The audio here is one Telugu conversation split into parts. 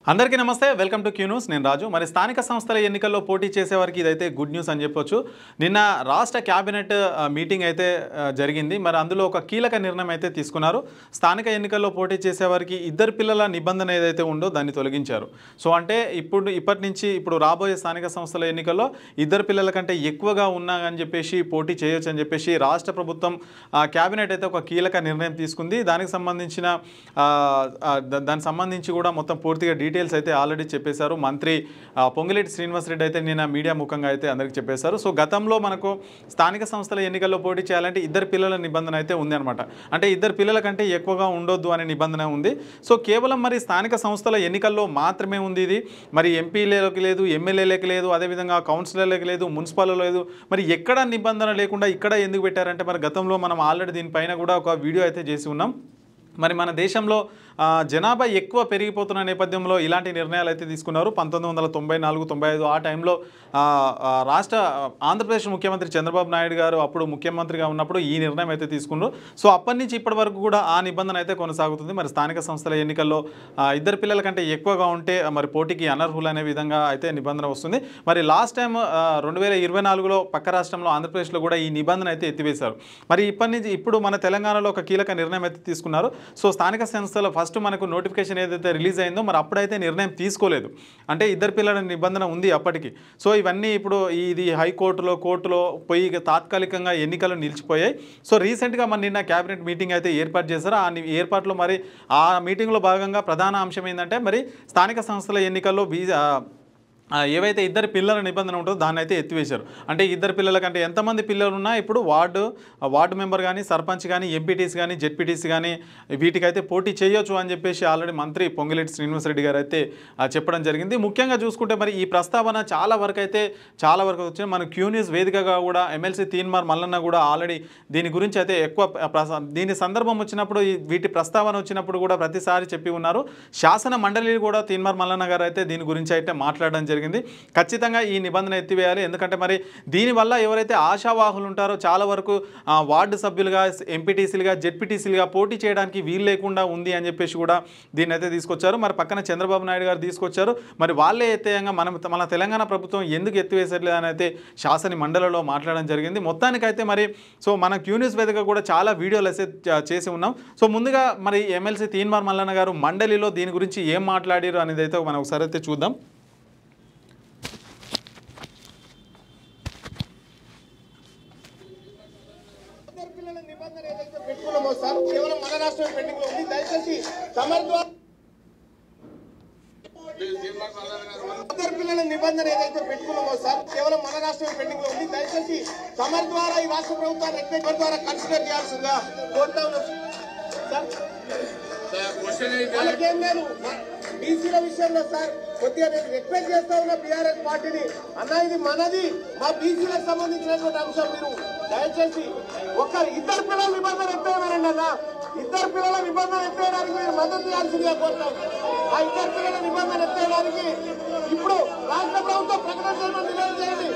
అందరికీ నమస్తే వెల్కమ్ టు క్యూ న్యూస్ నేను రాజు మరి స్థానిక సంస్థల ఎన్నికల్లో పోటీ చేసేవారికి ఇదైతే గుడ్ న్యూస్ అని చెప్పొచ్చు నిన్న రాష్ట్ర క్యాబినెట్ మీటింగ్ అయితే జరిగింది మరి అందులో ఒక కీలక నిర్ణయం అయితే తీసుకున్నారు స్థానిక ఎన్నికల్లో పోటీ చేసేవారికి ఇద్దరు పిల్లల నిబంధన ఏదైతే ఉందో దాన్ని తొలగించారు సో అంటే ఇప్పటి నుంచి రాబోయే స్థానిక సంస్థల ఎన్నికల్లో ఇద్దరు పిల్లల కంటే ఎక్కువగా ఉన్నా అని చెప్పేసి పోటీ చేయొచ్చు అని చెప్పేసి రాష్ట్ర ప్రభుత్వం క్యాబినెట్ అయితే ఒక కీలక నిర్ణయం తీసుకుంది దానికి సంబంధించి కూడా మొత్తం పూర్తిగా డీటెయిల్స్ అయితే ఆల్రెడీ చెప్పేశారు మంత్రి పొంగిలేటి శ్రీనివాస్ రెడ్డి అయితే నిన్న మీడియా ముఖంగా అయితే అందరికీ చెప్పేశారు సో గతంలో మనకు స్థానిక సంస్థల ఎన్నికల్లో పోటీ చేయాలంటే ఇద్దరు పిల్లల నిబంధన అయితే ఉంది అనమాట అంటే ఇద్దరు పిల్లల కంటే ఎక్కువగా ఉండొద్దు అనే నిబంధన ఉంది సో కేవలం మరి స్థానిక సంస్థల ఎన్నికల్లో మాత్రమే ఉంది ఇది మరి ఎంపీలకు లేదు ఎమ్మెల్యేలకు లేదు అదేవిధంగా కౌన్సిలర్లకు లేదు మున్సిపల్లో లేదు మరి ఎక్కడ నిబంధన లేకుండా ఇక్కడ ఎందుకు పెట్టారంటే మరి గతంలో మనం ఆల్రెడీ దీనిపైన కూడా ఒక వీడియో అయితే చేసి ఉన్నాం మరి మన దేశంలో జనాభా ఎక్కువ పెరిగిపోతున్న నేపథ్యంలో ఇలాంటి నిర్ణయాలు అయితే తీసుకున్నారు 1994-95 ఆ టైంలో రాష్ట్ర ఆంధ్రప్రదేశ్ ముఖ్యమంత్రి చంద్రబాబు నాయుడు గారు అప్పుడు ముఖ్యమంత్రిగా ఉన్నప్పుడు ఈ నిర్ణయం అయితే తీసుకున్నారు సో అప్పటి నుంచి ఇప్పటి వరకు కూడా ఆ నిబంధన అయితే కొనసాగుతుంది మరి స్థానిక సంస్థల ఎన్నికల్లో ఇద్దరు పిల్లల కంటే ఎక్కువగా ఉంటే మరి పోటీకి అనర్హులు అనే విధంగా అయితే నిబంధన వస్తుంది మరి లాస్ట్ టైం 2024లో పక్క రాష్ట్రంలో ఆంధ్రప్రదేశ్లో కూడా ఈ నిబంధన అయితే ఎత్తివేశారు మరి ఇప్పుడు మన తెలంగాణలో ఒక కీలక నిర్ణయం అయితే తీసుకున్నారు సో స్థానిక సంస్థల ఫస్ట్ మనకు నోటిఫికేషన్ ఏదైతే రిలీజ్ అయిందో మరి అప్పుడైతే నిర్ణయం తీసుకోలేదు అంటే ఇద్దరు పిల్లల నిబంధన ఉంది అప్పటికి సో ఇవన్నీ ఇప్పుడు ఇది కోర్టులో పోయి తాత్కాలికంగా ఎన్నికలు నిలిచిపోయాయి సో రీసెంట్గా మన నిన్న క్యాబినెట్ మీటింగ్ అయితే ఏర్పాటు చేశారు ఆ ఏర్పాట్లో మరి ఆ మీటింగ్లో భాగంగా ప్రధాన అంశం ఏంటంటే మరి స్థానిక సంస్థల ఎన్నికల్లో ఏవైతే ఇద్దరు పిల్లల నిబంధన ఉంటుందో దాన్ని అయితే ఎత్తివేశారు అంటే ఇద్దరు పిల్లల కంటే ఎంతమంది పిల్లలు ఉన్నా ఇప్పుడు వార్డు మెంబర్ కానీ సర్పంచ్ కానీ ఎంపీటీసీ కానీ జెడ్పీటీసీ కానీ వీటికైతే పోటీ చేయొచ్చు అని చెప్పేసి ఆల్రెడీ మంత్రి పొంగిలేటి శ్రీనివాస్ రెడ్డి గారు అయితే చెప్పడం జరిగింది ముఖ్యంగా చూసుకుంటే మరి ఈ ప్రస్తావన చాలా వరకు వచ్చింది మన క్యూ న్యూస్ వేదికగా కూడా ఎమ్మెల్సీ తీన్మార్ మల్లన్న కూడా ఆల్రెడీ దీని గురించి అయితే ఎక్కువ దీని సందర్భం వచ్చినప్పుడు వీటి ప్రస్తావన వచ్చినప్పుడు కూడా ప్రతిసారి చెప్పి ఉన్నారు శాసన మండలి కూడా తీన్మార్ మల్లన్న గారు అయితే దీని గురించి అయితే మాట్లాడడం జరిగింది ఖచ్చితంగా ఈ నిబంధన ఎత్తివేయాలి ఎందుకంటే మరి దీనివల్ల ఎవరైతే ఆశావాహులు ఉంటారో చాలా వరకు వార్డు సభ్యులుగా ఎంపీటీసీలుగా జెడ్పీటీసీలుగా పోటీ చేయడానికి వీలు లేకుండా ఉంది అని చెప్పేసి కూడా దీన్ని అయితే తీసుకొచ్చారు మరి పక్కన చంద్రబాబు నాయుడు గారు తీసుకొచ్చారు మరి వాళ్ళే ఎత్తేయంగా మన తెలంగాణ ప్రభుత్వం ఎందుకు ఎత్తివేసట్లేదు అని అయితే శాసన మండలిలో మాట్లాడడం జరిగింది మొత్తానికైతే మరి సో మన క్యూ న్యూస్ వేదిక కూడా చాలా వీడియోలు అయితే చేసి ఉన్నాం సో ముందుగా మరి ఎమ్మెల్సీ తీన్మార్ మల్లన్న గారు మండలిలో దీని గురించి ఏం మాట్లాడారు అనేది అయితే మనం ఒకసారి అయితే చూద్దాం కేవలం మన రాష్ట్రం పెండింగ్ లో ఉంది దయచేసి పిల్లల నిబంధన ఏదైతే పెట్టుకున్నామో సార్ కేవలం మన రాష్ట్రం పెండింగ్ లో ఉంది దయచేసి సమర్ ద్వారా ఈ రాష్ట్ర ప్రభుత్వాన్ని రిక్వెస్ట్ ద్వారా కన్సిడర్ చేయాల్సిందిగా కోరుతా ఉన్నాం సార్ వాళ్ళకేం లేదు బీసీల విషయంలో సార్ కొద్దిగా నేను రిక్వెస్ట్ చేస్తా ఉన్నా బీఆర్ఎస్ పార్టీని అన్న ఇది మనది మా బీసీలకు సంబంధించినటువంటి అంశం మీరు దయచేసి ఇద్దరు పిల్లల నిబంధన ఎత్తేయమనండి అన్న ఇద్దరు పిల్లల నిబంధన ఎత్తేయడానికి మీరు మద్దతు ఇవ్వాల్సిందిగా కోరుతాం ఆ ఇద్దరు పిల్లల నిబంధన ఎత్తేయడానికి ఇప్పుడు రాష్ట్ర ప్రభుత్వం ప్రకటన చేయమని డిమాండ్ చేయండి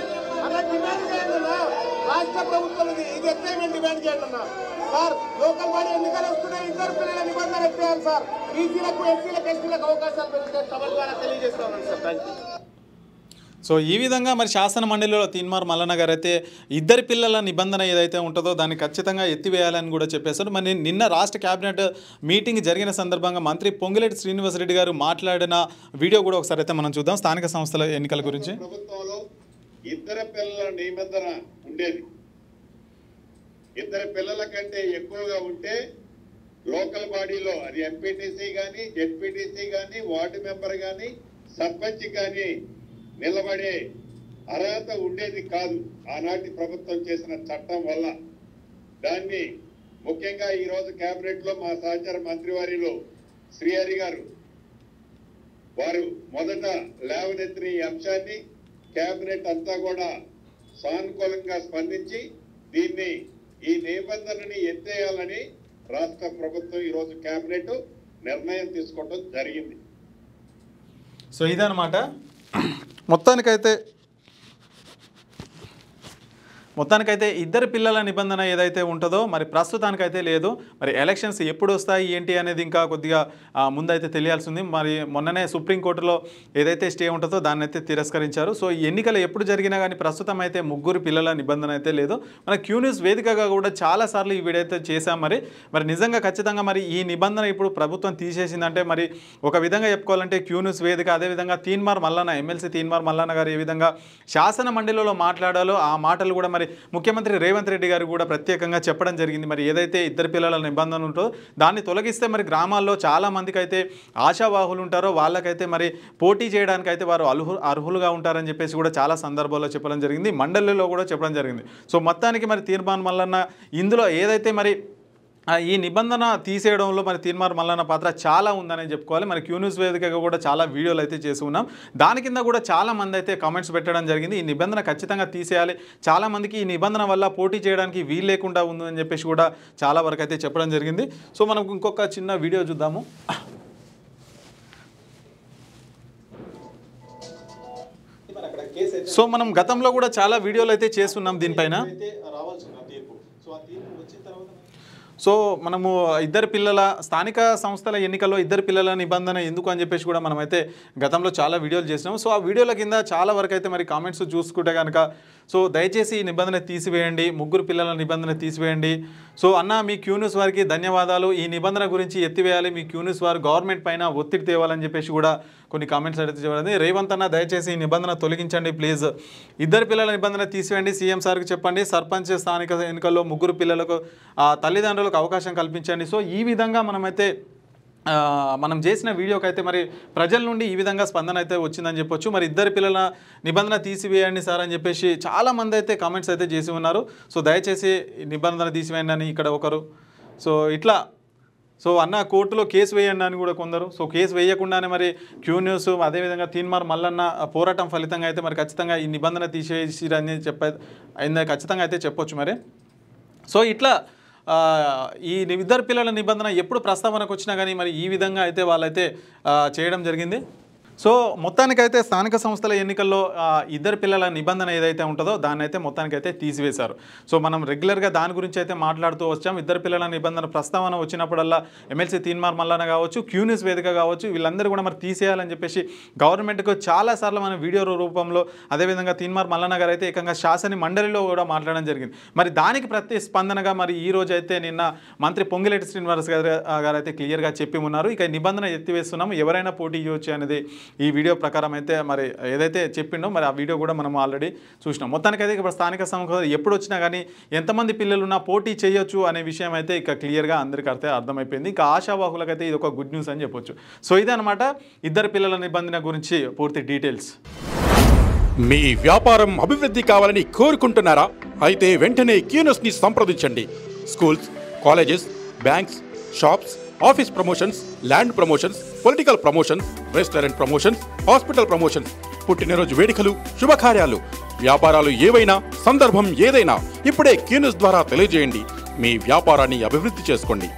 అన్న డిమాండ్ చేయండి అన్న రాష్ట్ర ప్రభుత్వం ఇది ఎత్తేయమని డిమాండ్ చేయండి అన్న సార్ లోకల్ బాడీ ఎన్నికలు వస్తున్నాయి ఇద్దరు పిల్లల నిబంధన ఎత్తేయాలి సార్ బీసీలకు ఎస్సీలకు ఎస్టీలకు అవకాశాలు పెరిగితే సభ ద్వారా తెలియజేస్తా ఉన్నాను సార్ థ్యాంక్ యూ సో ఈ విధంగా మరి శాసన మండలిలో తీన్మార్ మల్లన్న గారు అయితే ఇద్దరి పిల్లల నిబంధన ఏదైతే ఉంటుందో దాన్ని ఖచ్చితంగా ఎత్తివేయాలని కూడా చెప్పేశారు మరి నిన్న రాష్ట్ర క్యాబినెట్ మీటింగ్ జరిగిన సందర్భంగా మంత్రి పొంగిలేటి శ్రీనివాస్ రెడ్డి గారు మాట్లాడిన వీడియో కూడా ఒకసారి అయితే మనం చూద్దాం స్థానిక సంస్థల ఎన్నికల గురించి ప్రభుత్వంలో ఇద్దరు పిల్లల నిబంధన ఉండేది ఇద్దరు పిల్లల కంటే ఎక్కువగా ఉంటే లోకల్ బాడీలో అది ఎంపీటీసీ కానీ జెడ్పీటీసీ కానీ వార్డు మెంబర్ కానీ సర్పంచ్ కానీ నిలబడే అర్హత ఉండేది కాదు ఆనాటి ప్రభుత్వం చేసిన చట్టం వల్ల దాన్ని ముఖ్యంగా ఈరోజు కేబినెట్ లో మా సహచార మంత్రివారిలో శ్రీహరి గారు వారు మొదట లేవనెత్తిన ఈ అంశాన్ని కేబినెట్ అంతా కూడా సానుకూలంగా స్పందించి దీన్ని ఈ నిబంధనని ఎత్తేయాలని రాష్ట్ర ప్రభుత్వం ఈరోజు కేబినెట్ నిర్ణయం తీసుకోవడం జరిగింది సో ఇదన్నమాట మొత్తానికైతే మొత్తానికైతే ఇద్దరు పిల్లల నిబంధన ఏదైతే ఉంటుందో మరి ప్రస్తుతానికైతే లేదు. మరి ఎలక్షన్స్ ఎప్పుడు వస్తాయి ఏంటి అనేది ఇంకా కొద్దిగా ముందైతే తెలియాల్సి ఉంది. మరి మొన్ననే సుప్రీంకోర్టులో ఏదైతే స్టే ఉంటుందో దాన్ని అయితే తిరస్కరించారు. సో ఈ ఎన్నికలు ఎప్పుడు జరిగినా కానీ ప్రస్తుతం అయితే 3 పిల్లల నిబంధన అయితే లేదు. మన క్యూ న్యూస్ వేదికగా కూడా చాలాసార్లు ఈ వీడియో అయితే చేశాం. మరి నిజంగా ఖచ్చితంగా మరి ఈ నిబంధన ఇప్పుడు ప్రభుత్వం తీసేసిందంటే మరి ఒక విధంగా చెప్పుకోవాలంటే క్యూ న్యూస్ వేదిక, అదేవిధంగా తీన్మార్ మల్లన్న ఎమ్మెల్సీ తీన్మార్ మల్లన్న గారు ఏ విధంగా శాసన మండలిలో మాట్లాడాలో ఆ మాటలు కూడా మరి ముఖ్యమంత్రి రేవంత్ రెడ్డి గారు కూడా ప్రత్యేకంగా చెప్పడం జరిగింది. మరి ఏదైతే ఇద్దరు పిల్లల నిబంధన ఉంటుందో దాన్ని తొలగిస్తే మరి గ్రామాల్లో చాలా మందికి అయితే ఆశావాహులు ఉంటారో వాళ్ళకైతే మరి పోటీ చేయడానికి అయితే వారు అర్హులుగా ఉంటారని చెప్పేసి కూడా చాలా సందర్భాల్లో చెప్పడం జరిగింది, మండలిలో కూడా చెప్పడం జరిగింది. సో మొత్తానికి మరి తీర్మాన్ మల్లన్న ఇందులో ఏదైతే మరి ఈ నిబంధన తీసేయడంలో మరి తీర్మార్ మల్లన్న పాత్ర చాలా ఉందని చెప్పుకోవాలి. మరి క్యూ న్యూస్ వేదికగా కూడా చాలా వీడియోలు అయితే చేసి ఉన్నాం. దాని కింద కూడా చాలా మంది అయితే కామెంట్స్ పెట్టడం జరిగింది. ఈ నిబంధన ఖచ్చితంగా తీసేయాలి, చాలా మందికి ఈ నిబంధన వల్ల పోటీ చేయడానికి వీలు లేకుండా ఉందని చెప్పేసి కూడా చాలా వరకు అయితే చెప్పడం జరిగింది. సో మనం ఇంకొక చిన్న వీడియో చూద్దాము. సో మనం గతంలో కూడా చాలా వీడియోలు అయితే చేస్తున్నాం దీనిపైన. సో మనము ఇద్దరు పిల్లల స్థానిక సంస్థల ఎన్నికల్లో ఇద్దరు పిల్లల నిబంధన ఎందుకు అని చెప్పేసి కూడా మనమైతే గతంలో చాలా వీడియోలు చేసినాము. సో ఆ వీడియోల కింద చాలా వరకు అయితే మరి కామెంట్స్ చూసుకుంటే కనుక సో దయచేసి ఈ నిబంధన తీసివేయండి, 3 పిల్లల నిబంధన తీసివేయండి. సో అన్న మీ క్యూ న్యూస్ వారికి ధన్యవాదాలు, ఈ నిబంధన గురించి ఎత్తివేయాలి, మీ క్యూ న్యూస్ వారు గవర్నమెంట్ పైన ఒత్తిడి తేవాలని చెప్పేసి కూడా కొన్ని కామెంట్స్ అయితే చెప్పండి. రేవంత్ అన్న దయచేసి ఈ నిబంధన తొలగించండి ప్లీజ్, ఇద్దరు పిల్లల నిబంధన తీసివేయండి, సీఎం సార్కి చెప్పండి, సర్పంచ్ స్థానిక ఎన్నికల్లో 3 పిల్లలకు తల్లిదండ్రులకు అవకాశం కల్పించండి. సో ఈ విధంగా మనం చేసిన వీడియోకి అయితే మరి ప్రజల నుండి ఈ విధంగా స్పందన అయితే వచ్చిందని చెప్పొచ్చు. మరి ఇద్దరు పిల్లల నిబంధన తీసివేయండి సార్ అని చెప్పేసి చాలామంది అయితే కామెంట్స్ అయితే చేసి ఉన్నారు. సో దయచేసి నిబంధన తీసివేయండి అని ఇక్కడ ఒకరు, సో ఇట్లా సో అన్న కోర్టులో కేసు వేయండి అని కూడా కొందరు. సో కేసు వేయకుండానే మరి క్యూ న్యూస్ అదేవిధంగా తీన్మార్ మల్లన్న పోరాటం ఫలితంగా అయితే మరి ఖచ్చితంగా ఈ నిబంధన తీసేసిరని ఖచ్చితంగా అయితే చెప్పొచ్చు మరి. సో ఇట్లా ఈ ఇద్దరు పిల్లల నిబంధన ఎప్పుడు ప్రస్తావనకు వచ్చినా కానీ మరి ఈ విధంగా అయితే వాళ్ళైతే చేయడం జరిగింది. సో మొత్తానికైతే స్థానిక సంస్థల ఎన్నికల్లో ఇద్దరు పిల్లల నిబంధన ఏదైతే ఉంటుందో దాన్ని అయితే మొత్తానికైతే తీసివేశారు. సో మనం రెగ్యులర్గా దాని గురించి అయితే మాట్లాడుతూ వచ్చాం. ఇద్దరు పిల్లల నిబంధన ప్రస్తావన వచ్చినప్పుడల్లా ఎమ్మెల్సీ తీన్మార్ మల్లన్న కావచ్చు, క్యూ న్యూస్ వేదిక కావచ్చు, వీళ్ళందరూ కూడా మరి తీసేయాలని చెప్పేసి గవర్నమెంట్కు చాలాసార్లు మన వీడియో రూపంలో అదేవిధంగా తీన్మార్ మల్లన్న గారు అయితే ఏకంగా శాసన మండలిలో కూడా మాట్లాడడం జరిగింది. మరి దానికి ప్రతిస్పందనగా మరి ఈ రోజు అయితే నిన్న మంత్రి పొంగిలేటి శ్రీనివాస్ గారు అయితే క్లియర్గా చెప్పి ఉన్నారు, ఇక నిబంధన ఎత్తివేస్తున్నాము, ఎవరైనా పోటీ ఇవ్వచ్చు అనేది ఈ వీడియో ప్రకారం అయితే మరి ఏదైతే చెప్పిండో మరి ఆ వీడియో కూడా మనం ఆల్రెడీ చూసినాం. మొత్తానికైతే ఇప్పుడు స్థానిక సంస్థ ఎప్పుడు వచ్చినా కానీ ఎంతమంది పిల్లలున్నా పోటీ చేయొచ్చు అనే విషయం అయితే ఇక క్లియర్గా అందరికీ అయితే అర్థమైపోయింది. ఇంకా ఆశావాహులకైతే ఇది ఒక గుడ్ న్యూస్ అని చెప్పొచ్చు. సో ఇదనమాట ఇద్దరు పిల్లల నిబంధన గురించి పూర్తి డీటెయిల్స్. మీ వ్యాపారం అభివృద్ధి కావాలని కోరుకుంటున్నారా? అయితే వెంటనే క్యూ న్యూస్ని సంప్రదించండి. Schools, colleges, banks, shops, office promotions, land promotions, political promotions, restaurant promotions, hospital promotions, పుట్టినరోజు వేడుకలు, శుభకార్యాలు, వ్యాపారాలు ఏవైనా, సందర్భం ఏదైనా ఇప్పుడే క్యూ న్యూస్ ద్వారా తెలియజేయండి. మీ వ్యాపారాన్ని అభివృద్ధి చేసుకోండి.